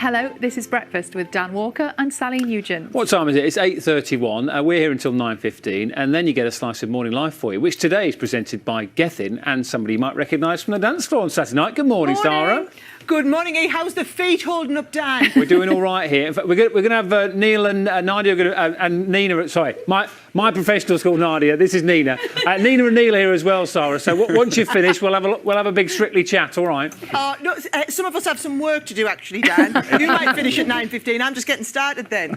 Hello, this is Breakfast with Dan Walker and Sally Nugent. What time is it? It's 8:31. We're here until 9:15, and then you get a slice of morning life for you, which today is presented by Gethin and somebody you might recognise from the dance floor on Saturday night. Good morning, Sara. Good morning, how's the feet holding up, Dan? We're doing all right here. In fact, we're going to have Neil and Nadia and Nina. Sorry, my professional's called Nadia. This is Nina. Nina and Neil here as well, Sara. So once you've finished, we'll have a big Strictly chat. All right. No, some of us have some work to do, actually, Dan. You might finish at 9:15. I'm just getting started then.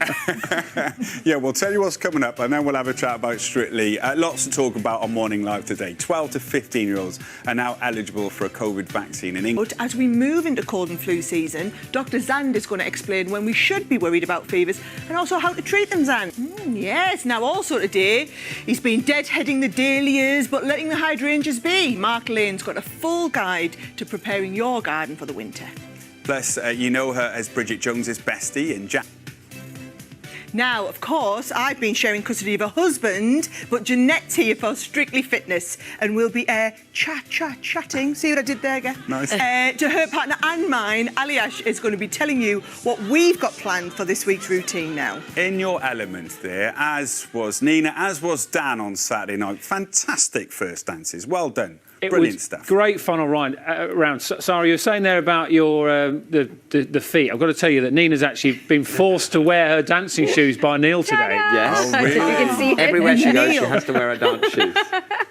Yeah, we'll tell you what's coming up, and then we'll have a chat about Strictly. Lots to talk about on Morning Live today. 12 to 15-year-olds are now eligible for a COVID vaccine in England. But as we move into cold and flu season, Dr. Zand is going to explain when we should be worried about fevers and also how to treat them, Zand. Yes, now also today, he's been deadheading the dahlias but letting the hydrangeas be. Mark Lane's got a full guide to preparing your garden for the winter. Plus, you know her as Bridget Jones's bestie in Jack. Now, of course, I've been sharing custody of her husband, but Janette's here for Strictly Fitness, and we'll be chatting. See what I did there, Gav? Nice. To her partner and mine, Aljaz is going to be telling you what we've got planned for this week's routine now. In your element there, as was Nina, as was Dan on Saturday night. Fantastic first dances. Well done. Brilliant stuff. Great fun around. Sara, you were saying there about your the feet. I've got to tell you that Nina's actually been forced to wear her dancing shoes by Neil today. Yes. Oh, really? You can see everywhere she goes, she has to wear her dance shoes.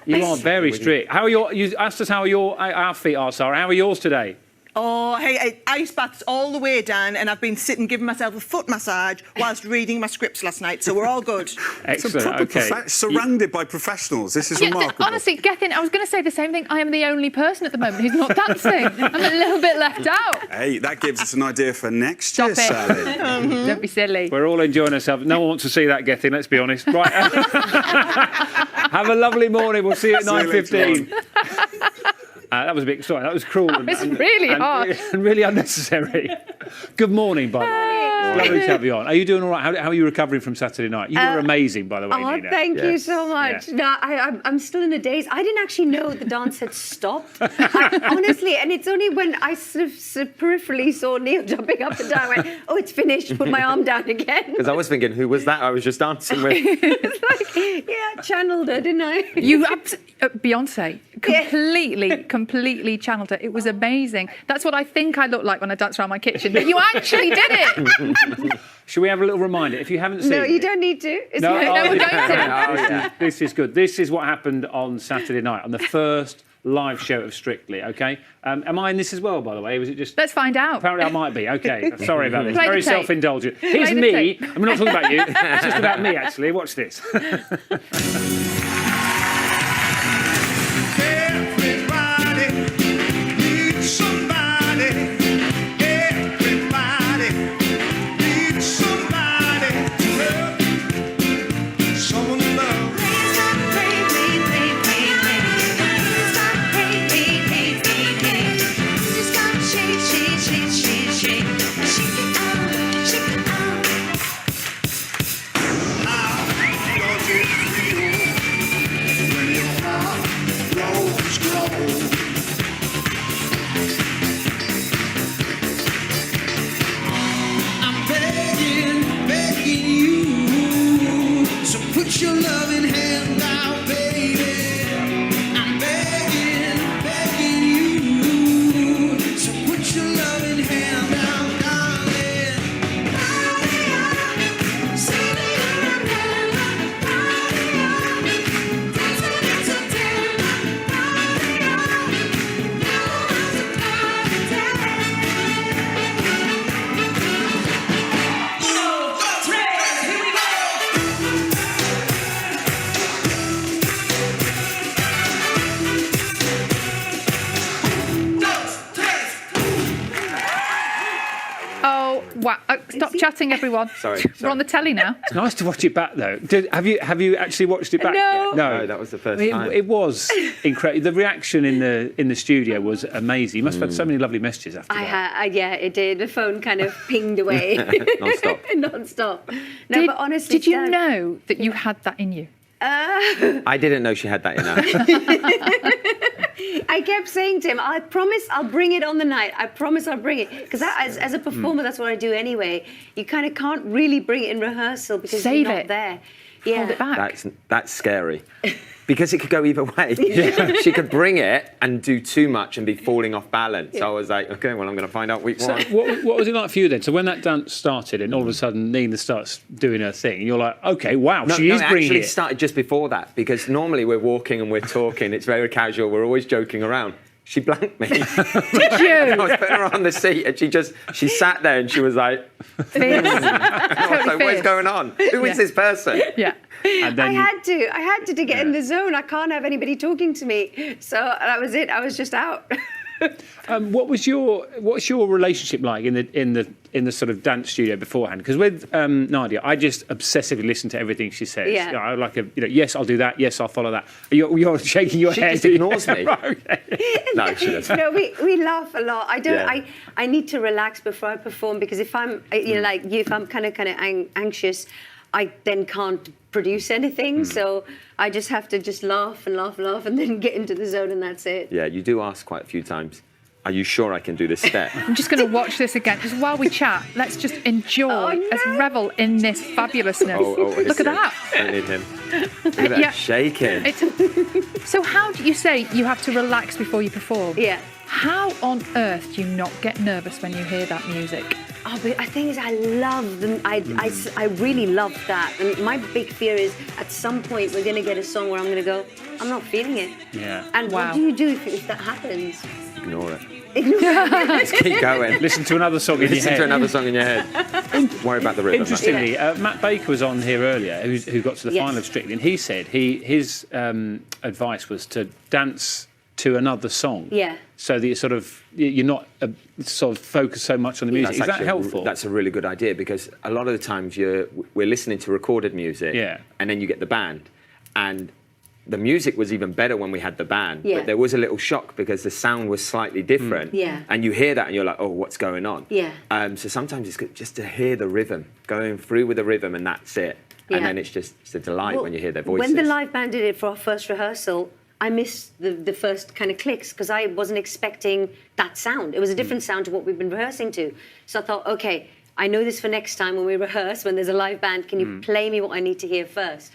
You are very strict. How are you asked us how our feet are, Sara. How are yours today? Oh, hey, ice baths all the way, Dan, and I've been sitting giving myself a foot massage whilst reading my scripts last night, so we're all good. Excellent. Okay. Surrounded by professionals. This is remarkable. Honestly, Gethin, I was going to say the same thing. I am the only person at the moment who's not dancing. I'm a little bit left out. Hey, that gives us an idea for next year, Stop it. Sally. Don't be silly. We're all enjoying ourselves. No one wants to see that, Gethin, let's be honest. Right. Have a lovely morning. We'll see you at 9:15. That was a bit, sorry, that was cruel. It's really hard. And really unnecessary. Good morning, by the way. Lovely to have you on. Are you doing all right? How are you recovering from Saturday night? You were amazing, by the way, Nina. Thank you so much. Yeah. No, I'm still in a daze. I didn't actually know the dance had stopped. Honestly, and it's only when I sort of peripherally saw Neil jumping up and down, I went, oh, it's finished, put my arm down again. Because I was thinking, who was that I was just dancing with? It's like, yeah, channeled her, didn't I? You, Beyonce, completely channeled it. It was amazing. That's what I think I look like when I dance around my kitchen. But you actually did it. Should we have a little reminder? If you haven't seen No, you it, don't need to. It's No, fine. No, we're going to. This is good. This is what happened on Saturday night, on the first live show of Strictly, OK? Am I in this as well, by the way? Was it just... Let's find out. Apparently I might be. OK, sorry about this. Play the Very tape. self-indulgent. Here's the me. tape. I'm not talking about you. It's just about me, actually. Watch this. Put your loving hand out, baby. I'm begging you. So put your loving hand out, darling. Wow. Stop chatting, everyone. Sorry. We're on the telly now. It's nice to watch it back, though. Have you actually watched it back No. yet? No, that was the first time. It was incredible. The reaction in the studio was amazing. You must have had so many lovely messages after that. Yeah, it did. The phone kind of pinged away. Non-stop. Non-stop. No, but honestly... Did you know that you had that in you? I didn't know she had that in her. I kept saying to him, I promise I'll bring it on the night. I promise I'll bring it. Because as a performer, that's what I do anyway. You kind of can't really bring it in rehearsal because Save you're not it. there. Hold it back. That's scary. Because it could go either way. She could bring it and do too much and be falling off balance. So I was like, okay, well, I'm going to find out week So one. what was it like for you then? So when that dance started and all of a sudden Nina starts doing her thing, you're like, okay, wow, she is it bringing actually it. started just before that because normally we're walking and we're talking. It's very casual. We're always joking around. She blanked me. Did you? I was putting her on the seat and she sat there and she was like, Fierce. I was Totally like, what's fierce. going on? Who is this person? Yeah. And then I had to get in the zone. I can't have anybody talking to me. So that was it. I was just out. what's your relationship like in the sort of dance studio beforehand? Because with Nadia, I just obsessively listen to everything she says. Yeah. You know, I like yes, I'll do that. Yes, I'll follow that. You're shaking your She head. just ignores me. Right, okay. No, she doesn't. No, we laugh a lot. I don't. Yeah. I need to relax before I perform because if I'm like you, if I'm kind of anxious, I then can't produce anything. So I just have to just laugh and laugh and laugh and then get into the zone and that's it. Yeah, you do ask quite a few times, are you sure I can do this step? I'm just going to watch this again. Just while we chat, let's just enjoy, let's revel in this fabulousness. Look at that. Don't need him. Look at that, Yeah. shaking. So how do you say you have to relax before you perform? Yeah. How on earth do you not get nervous when you hear that music? Oh, but I think I love them. I really love that. And my big fear is at some point we're going to get a song where I'm going to go, I'm not feeling it. Yeah. And Wow. what do you do if that happens? Ignore it. Just keep going. Listen to another song in your Listen head. to another song in your head. Worry about the rhythm. Interestingly, Matt Baker was on here earlier, who got to the Yes. final of Strictly, and he said his advice was to dance to another song. Yeah. So that you're not sort of focused so much on the music. Is that actually helpful? That's a really good idea because a lot of the times we're listening to recorded music, Yeah. and then you get the band, and the music was even better when we had the band, Yeah. but there was a little shock because the sound was slightly different. Yeah. And you hear that and you're like, oh, what's going on? Yeah. So sometimes it's good just to hear the rhythm, going through with the rhythm, and that's it. Yeah. And then it's a delight Well, when you hear their voices. When the live band did it for our first rehearsal, I missed the first kind of clicks because I wasn't expecting that sound. It was a different sound to what we've been rehearsing to. So I thought, okay, I know this for next time when we rehearse, when there's a live band, can you play me what I need to hear first?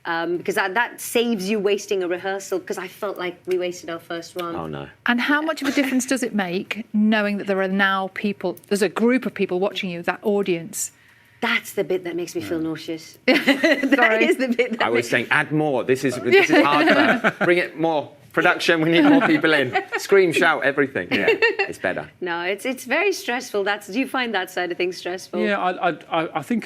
Because that saves you wasting a rehearsal because I felt like we wasted our first one. Oh, no. And how much of a difference does it make knowing that there are now people, there's a group of people watching you, that audience? That's the bit that makes me feel nauseous. Sorry. That is the bit that I was makes saying, add more. This is hard. Bring it more. Production, we need more people in. Scream, shout, everything. Yeah, it's better. No, it's very stressful. Do you find that side of things stressful? Yeah, I think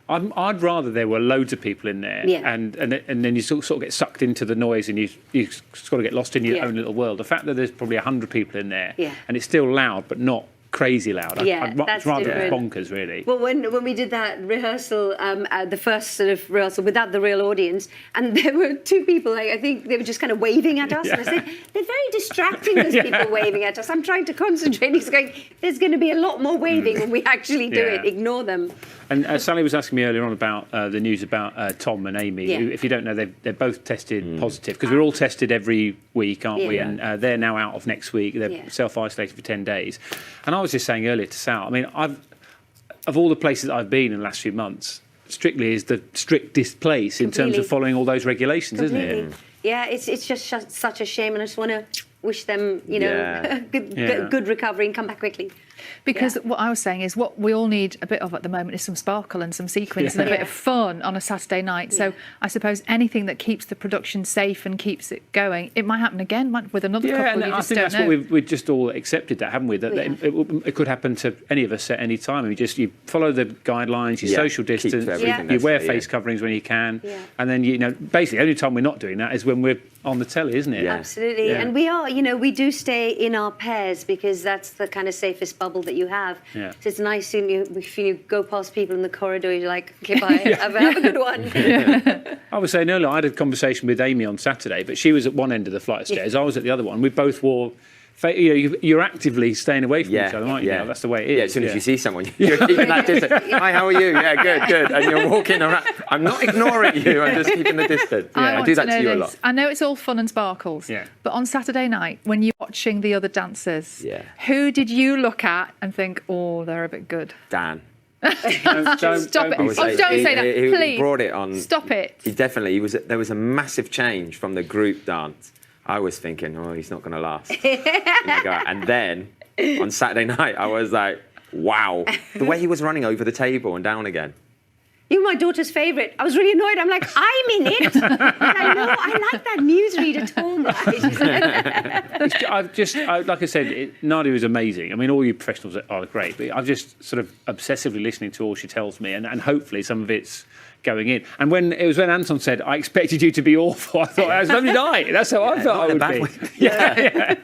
I'd rather there were loads of people in there, Yeah. and then you sort of get sucked into the noise, and you sort of get lost in your own little world. The fact that there's probably 100 people in there, Yeah. and it's still loud, but not crazy loud. Yeah, I'd much that's rather it different. bonkers, really. Well, when we did that rehearsal, the first sort of rehearsal without the real audience, and there were two people, like, I think they were just kind of waving at us, and I said, they're very distracting, those people waving at us. I'm trying to concentrate. He's going, there's going to be a lot more waving when we actually do it. Ignore them. And Sally was asking me earlier on about the news about Tom and Amy, Yeah. who, if you don't know, they're both tested positive, because we're all tested every week, aren't we? Yeah. And they're now out of next week. They're Yeah. self-isolated for 10 days. And I was just saying earlier to Sal, I mean, of all the places that I've been in the last few months, Strictly is the strictest place in terms Completely. of following all those regulations, isn't it? Completely. Yeah, it's just such a shame, and I just want to wish them, Yeah. good recovery and come back quickly. Because what I was saying is what we all need a bit of at the moment is some sparkle and some sequence and a bit of fun on a Saturday night. So I suppose anything that keeps the production safe and keeps it going, it might happen again with another couple. And You I just think don't that's know. what we've just all accepted that, haven't we? That it could happen to any of us at any time. You follow the guidelines, you Yeah, social keep to distance, everything you that's wear there, face coverings when you can, Yeah. and then basically the only time we're not doing that is when we're on the telly, isn't it? Yeah. Absolutely. Yeah. And we are, we do stay in our pairs because that's the kind of safest bubble that you have. Yeah. So it's nice if you go past people in the corridor, you're like, okay, bye, have a good one. I was saying earlier, I had a conversation with Amy on Saturday, but she was at one end of the flight of stairs, I was at the other one. We both wore you're actively staying away from Yeah, each other, aren't you? yeah. Now? That's the way it is. Yeah, as soon as you see someone, you're keeping that distance. Hi, how are you? Yeah, good. And you're walking around. I'm not ignoring you. I'm just keeping the distance. I want do that know to you a this. lot. I know it's all fun and sparkles, Yeah. but on Saturday night, when you're watching the other dancers, Yeah. who did you look at and think, oh, they're a bit good? Dan. Stop it. I would Oh, don't say that, he please. brought it on. Stop it. There was a massive change from the group dance. I was thinking, oh, he's not going to last. And then on Saturday night, I was like, wow. The way he was running over the table and down again. You're my daughter's favourite. I was really annoyed. I'm like, I'm in it. And I know, I like that newsreader tone, guys. Like I said, Nadia is amazing. I mean, all you professionals are great, but I'm just sort of obsessively listening to all she tells me, and hopefully some of it's going in. And when Anton said, I expected you to be awful, I thought, so did I. That's how I felt I would be. Yeah.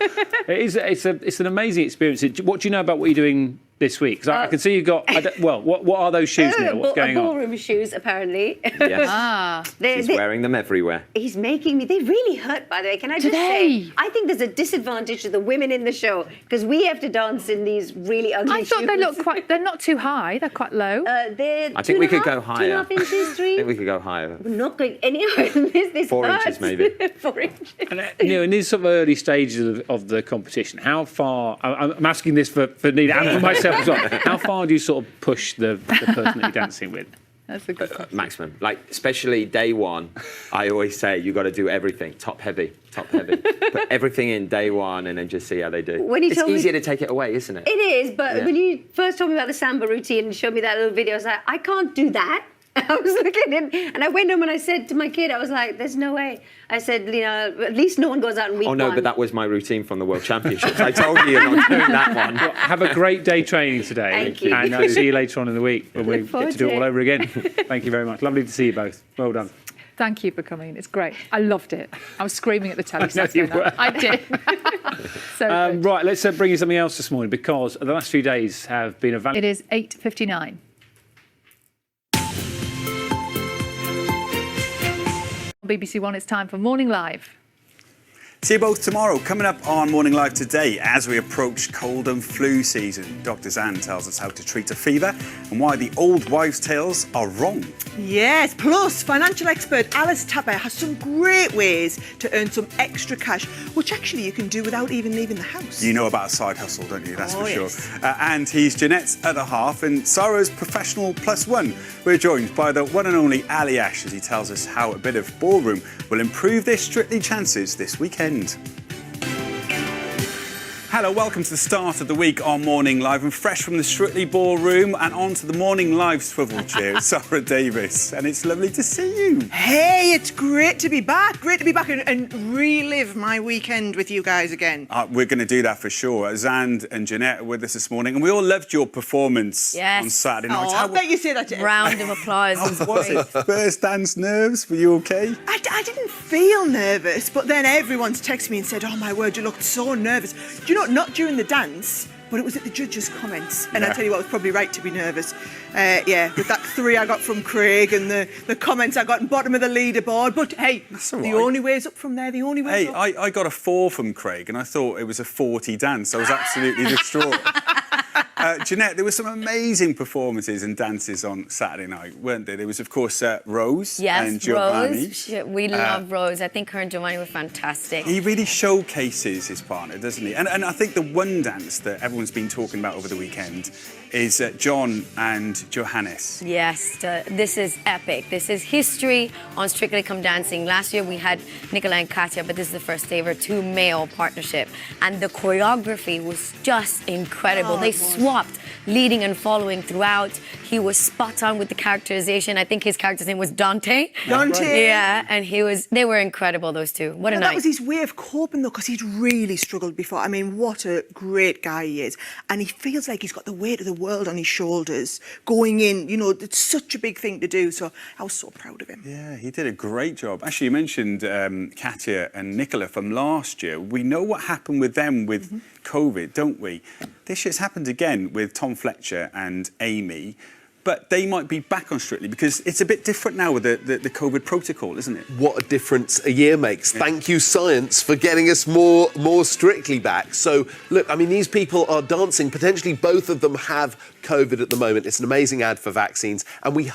It's an amazing experience. What do you know about what you're doing this week? Because I can see you've got, what are those shoes, Neil? What's going on? Ballroom shoes, apparently. Yes. He's wearing them everywhere. He's making me. They really hurt, by the way. Can I just say? I think there's a disadvantage to the women in the show because we have to dance in these really ugly shoes. I thought they look quite. They're not too high. They're quite low. They're I think we could go higher. 2.5 inches, 3. I think we could go higher. We're not going any higher than this. This 4 hurts. inches, maybe. 4 inches. And, in these sort of early stages of the competition, how far? I'm asking this for Nina and for myself as well. How far do you sort of push the person that you're dancing with? That's a good question. Maximum. Like, especially day one, I always say you got to do everything top heavy. Put everything in day one and then just see how they do. It's easier to take it away, isn't it? It is, but when you first told me about the samba routine and showed me that little video, I was like, I can't do that. I was looking in, and I went home and I said to my kid, I was like, there's no way. I said, at least no one goes out in week one. Oh, no, but that was my routine from the World Championships. I told you you're not doing that one. Well, have a great day training today. Thank you. And I'll see you later on in the week when we get to do it all over again. to Thank you very much. Lovely to see you both. Well done. Thank you for coming. It's great. I loved it. I was screaming at the telly. I know you were. I did. So good. Right, let's bring you something else this morning because the last few days have been a It is 8:59. BBC One, it's time for Morning Live. See you both tomorrow. Coming up on Morning Live today, as we approach cold and flu season, Dr. Zan tells us how to treat a fever and why the old wives' tales are wrong. Yes, plus financial expert Aljaz has some great ways to earn some extra cash, which actually you can do without even leaving the house. You know about a side hustle, don't you? That's for sure. Yes. And he's Janette's other half and Sara's professional +1. We're joined by the one and only Aljaz as he tells us how a bit of ballroom will improve their Strictly chances this weekend. Hello, welcome to the start of the week on Morning Live and fresh from the Strictly Ballroom and onto the Morning Live swivel chair, Sara Davis. And it's lovely to see you. Hey, it's great to be back. Great to be back and relive my weekend with you guys again. We're going to do that for sure. Zand and Janette are with us this morning and we all loved your performance on Saturday night. Oh, I bet you say that to Round of applause. How was it? First dance nerves, were you okay? I didn't feel nervous, but then everyone's texted me and said, oh my word, you looked so nervous. Do you know, not during the dance, but it was at the judges' comments. And I tell you what, I was probably right to be nervous. With that 3 I got from Craig and the comments I got in bottom of the leaderboard. But hey, the only way's up from there, the only way up. I got a 4 from Craig and I thought it was a 40 dance. I was absolutely distraught. Janette, there were some amazing performances and dances on Saturday night, weren't there? There was, of course, Rose and Giovanni. Rose. We love Rose. I think her and Giovanni were fantastic. He really showcases his partner, doesn't he? And I think the one dance that everyone's been talking about over the weekend is John and Johannes. Yes, this is epic. This is history on Strictly Come Dancing. Last year we had Nicola and Katya, but this is the first ever 2-male partnership. And the choreography was just incredible. They swapped leading and following throughout. He was spot on with the characterization. I think his character's name was Dante. Dante. Yeah, and they were incredible, those two. What a night. That was his way of coping, though, because he'd really struggled before. I mean, what a great guy he is. And he feels like he's got the weight of the world on his shoulders going in. You know, it's such a big thing to do. So I was so proud of him. Yeah, he did a great job. Actually, you mentioned Katya and Nicola from last year. We know what happened with them with COVID, don't we? This year's happened again with Tom Fletcher and Amy. but they might be back on Strictly because it's a bit different now with the COVID protocol, isn't it? What a difference a year makes. Thank you, science, for getting us more Strictly back. So, look, I mean, these people are dancing. Potentially both of them have COVID at the moment. It's an amazing ad for vaccines. And we...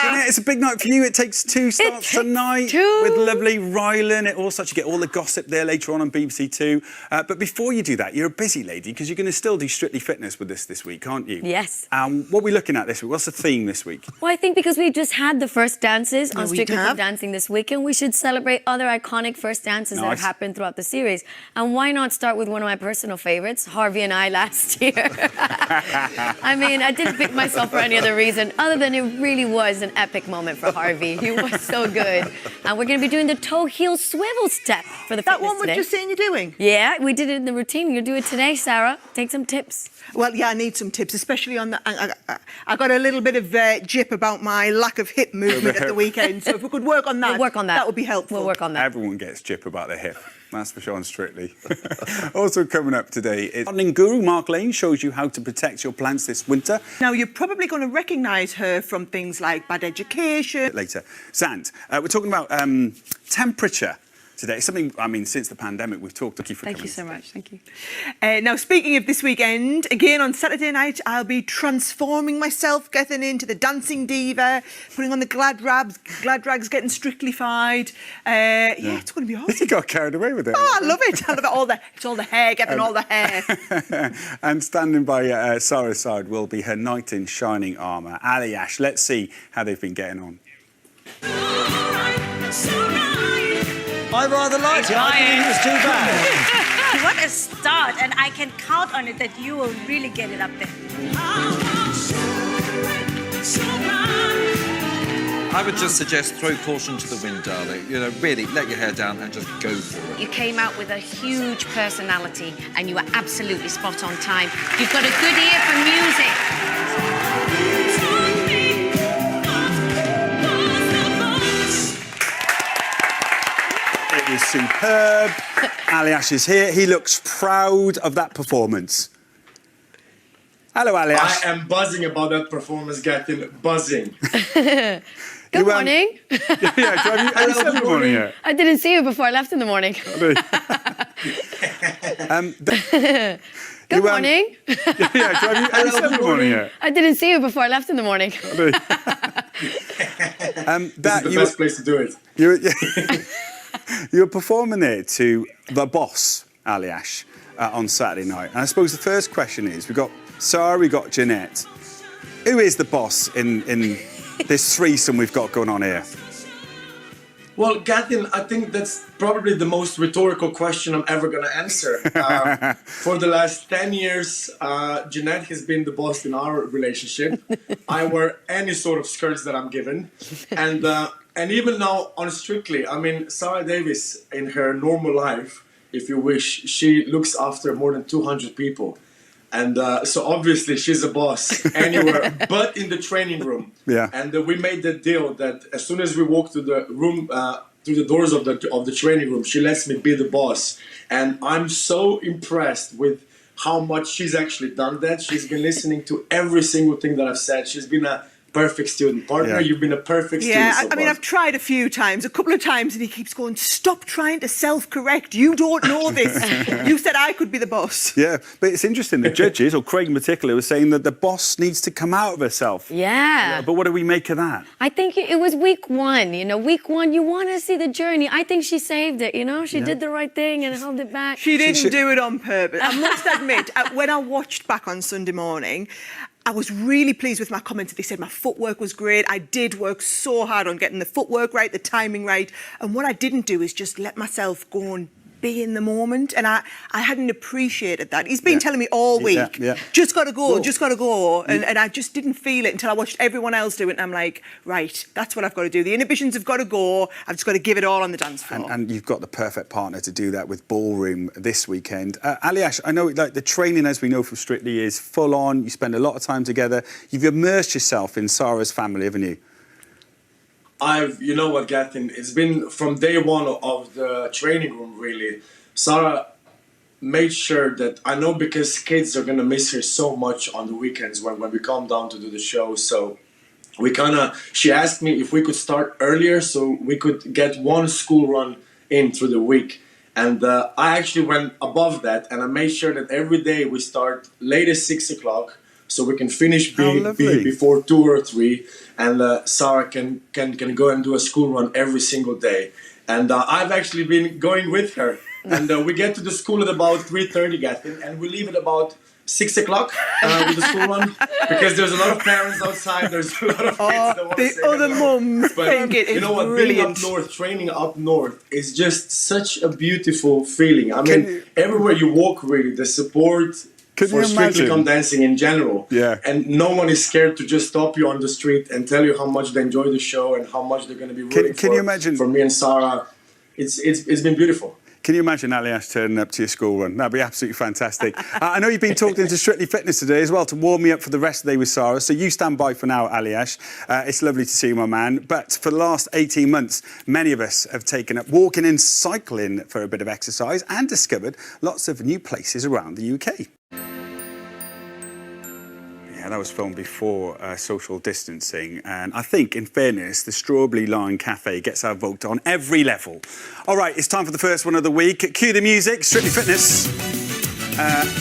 Janette, it's a big night for you. It takes 2 starts tonight with lovely Rylan. It also, you get all the gossip there later on BBC Two. But before you do that, you're a busy lady because you're going to still do Strictly Fitness with us this week, aren't you? Yes. What are we looking at this week? What's the theme this week? Well, I think because we just had the first dances on we Strictly have. Come Dancing this weekend, we should celebrate other iconic first dances that have Nice. happened throughout the series. And why not start with one of my personal favorites, Harvey and I last year? I mean, I didn't pick myself for any other reason other than it really was an epic moment for Harvey. He was so good. And we're going to be doing the toe heel swivel step for the That fitness one we've today. just seen you doing. Yeah, we did it in the routine. You'll do it today, Sarah. Take some tips. Well, yeah, I need some tips, especially on the... I got a little bit of jip about my lack of hip movement at the weekend, so if we could work on that, We'll work on that. that would be helpful. We'll work on that. Everyone gets jip about their hip. That's for sure on Strictly. Also coming up today is gardening guru Mark Lane shows you how to protect your plants this winter. Now, you're probably going to recognise her from things like Bad Education. Later. Zand, we're talking about temperature today. Something, I mean, since the pandemic, we've talked. Thank you for coming. Thank you so much. Thank you. Now, speaking of this weekend, again on Saturday night, I'll be transforming myself, getting into the dancing diva, putting on the glad rags, getting strictly-fied. Yeah, it's going to be awesome. You got carried away with it. Oh, I love it. I love it. It's all the hair, getting all the hair. And standing by Sara's side will be her knight in shining armour, Aljaz. Let's see how they've been getting on. I rather liked it. I didn't think it was too bad. What a start, and I can count on it that you will really get it up there. I would just suggest throw caution to the wind, darling. You know, really, let your hair down and just go for it. You came out with a huge personality and you were absolutely spot on time. You've got a good ear for music. It was superb. Aljaz is here. He looks proud of that performance. Hello, Aljaz. I am buzzing about that performance, Gethin. Buzzing. Good morning. Have you said good morning yet? I didn't see you before I left in the morning. Good morning. Have you said good morning yet? I didn't see you before I left in the morning. This is the best place to do it. You were performing there to The Boss, Aljaz, on Saturday night. And I suppose the first question is, we've got Sara, we've got Janette. Who is the boss in this threesome we've got going on here? Well, Gethin, I think that's probably the most rhetorical question I'm ever going to answer. For the last 10 years, Janette has been the boss in our relationship. I wear any sort of skirts that I'm given. And even now on Strictly, I mean, Sara Davies, in her normal life, if you wish, she looks after more than 200 people. And so obviously she's a boss anywhere but in the training room. Yeah. And we made the deal that as soon as we walk to the room, through the doors of the training room, she lets me be the boss. And I'm so impressed with how much she's actually done that. She's been listening to every single thing that I've said. She's been a perfect student partner. You've been a perfect student. Yeah, so I mean, far. I've tried a few times, a couple of times, and he keeps going, stop trying to self-correct. You don't know this. You said I could be the boss. Yeah, but it's interesting. The judges, or Craig in particular, was saying that the boss needs to come out of herself. Yeah. But what do we make of that? I think it was week one. You know, week one, you want to see the journey. I think she saved it, you know? She did the right thing and held it back. She didn't do it on purpose. I must admit, when I watched back on Sunday morning, I was really pleased with my comments. They said my footwork was great. I did work so hard on getting the footwork right, the timing right. And what I didn't do is just let myself go and be in the moment. And I hadn't appreciated that. He's been telling me all week, just got to go, just got to go. And I just didn't feel it until I watched everyone else do it. And I'm like, right, that's what I've got to do. The inhibitions have got to go. I've just got to give it all on the dance floor. And you've got the perfect partner to do that with Ballroom this weekend. Aljaz, I know like the training, as we know from Strictly, is full on. You spend a lot of time together. You've immersed yourself in Sara's family, haven't you? You know what, Gethin, it's been from day one of the training room, really. Sara made sure that I know because kids are gonna miss her so much on the weekends when we come down to do the show. So she asked me if we could start earlier so we could get one school run in through the week. And I actually went above that, and I made sure that every day we start latest 6 o'clock, so we can finish before 2 or 3, and Sara can go and do a school run every single day. And I've actually been going with her, and we get to the school at about 3:30, Gethin, and we leave at about 6 o'clock with the school run, because there's a lot of parents outside, there's a lot of kids that want to say other mums think it is you know what, brilliant. being up north, training up north is just such a beautiful feeling. I mean, everywhere you walk, really, the support for Strictly Come Dancing in general. Yeah. And no one is scared to just stop you on the street and tell you how much they enjoy the show and how much they're going to be rooting Can you imagine? For me and Sara. It's been beautiful. Can you imagine Aljaz turning up to your school run? That'd be absolutely fantastic. I know you've been talked into Strictly Fitness today as well to warm me up for the rest of the day with Sara. So you stand by for now, Aljaz. It's lovely to see you, my man. But for the last 18 months, many of us have taken up walking and cycling for a bit of exercise and discovered lots of new places around the UK. Yeah, that was filmed before social distancing. And I think, in fairness, the Strawberry Line Cafe gets our vote on every level. All right, it's time for the first one of the week. Cue the music, Strictly Fitness.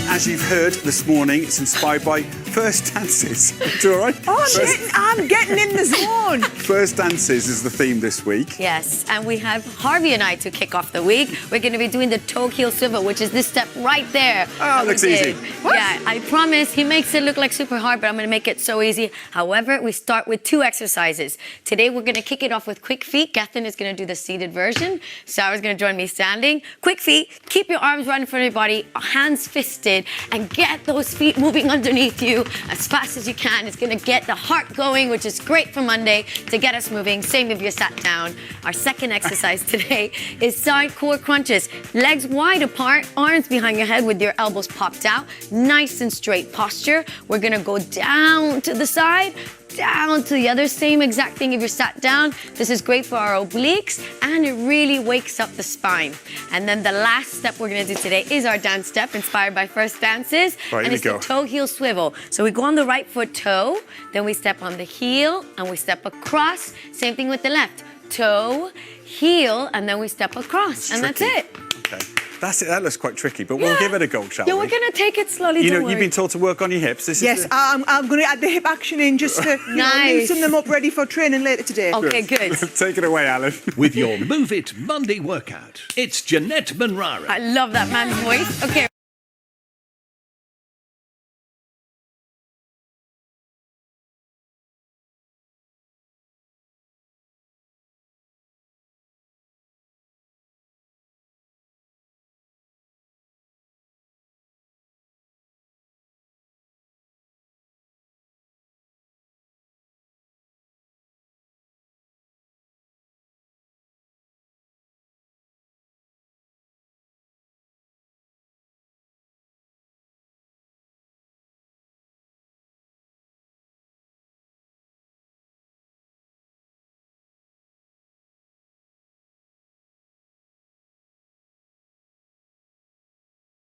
As you've heard this morning, it's inspired by First Dances. Do all right? Oh, I'm getting in the zone. First Dances is the theme this week. Yes, and we have Harvey and I to kick off the week. We're going to be doing the toe heel swivel, which is this step right there. Oh, looks easy. Yeah, I promise. He makes it look like super hard, but I'm going to make it so easy. However, we start with 2 exercises. Today, we're going to kick it off with quick feet. Gethin is going to do the seated version. Sara's going to join me standing. Quick feet. Keep your arms right in front of your body, hands fisted, and get those feet moving underneath you as fast as you can. It's going to get the heart going, which is great for Monday to get us moving. Same if you're sat down. Our second exercise today is side core crunches. Legs wide apart, arms behind your head with your elbows popped out. Nice and straight posture. We're going to go down to the side, down to the other, same exact thing if you're sat down. This is great for our obliques, and it really wakes up the spine. And then the last step we're going to do today is our dance step inspired by First Dances. Right, and it's the toe heel swivel. So we go on the right foot toe, then we step on the heel, and we step across. Same thing with the left. Toe, heel, and then we step across. And that's it. Okay. That's it. That looks quite tricky, but we'll give it a go, shall we? Yeah, we're going to take it slowly. You know, don't worry. you've been told to work on your hips. Yes, I'm going to add the hip action in just to loosen them up ready for training later today. Okay, good. Take it away, Alan. With your Move It Monday workout, it's Janette Manrara. I love that man's voice. Okay.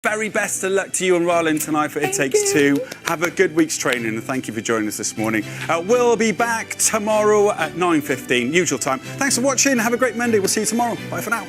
Very best of luck to you and Ryland tonight for It Takes Two. Have a good week's training, and thank you for joining us this morning. We'll be back tomorrow at 9:15, usual time. Thanks for watching. Have a great Monday. We'll see you tomorrow. Bye for now.